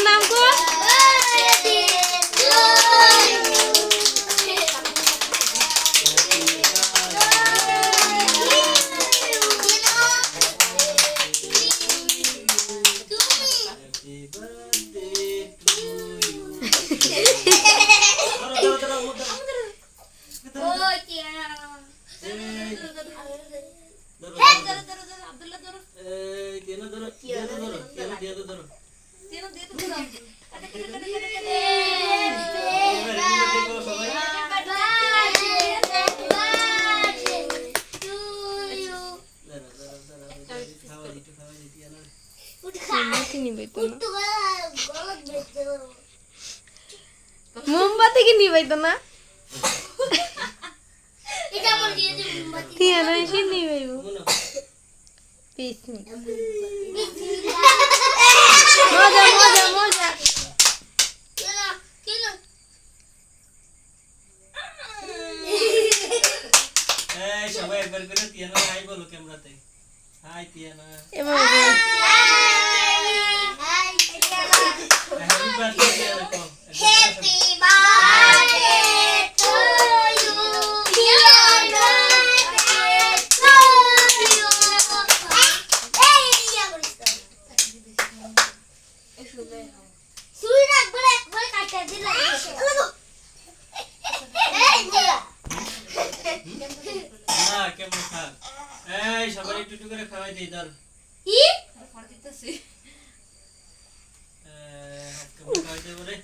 নাম কো মোমবাতি কি নিবাই তো না মজা মজা মজা সবাই একবার করে তিয়ানা হাই বলো ক্যামেরাতে হাই তিয়ানা এবার হ্যাপি বার্থডে তিয়ানা কো Happy birthday to you, Tiana. To you. Hey, ya bolista. Suina bole kaita dila. Lago. Hey, mira. না কেমন খা এই সবাই একটু একটু করে খাওয়াই দেই দর কি? কেমন খাওয়াই দেব রে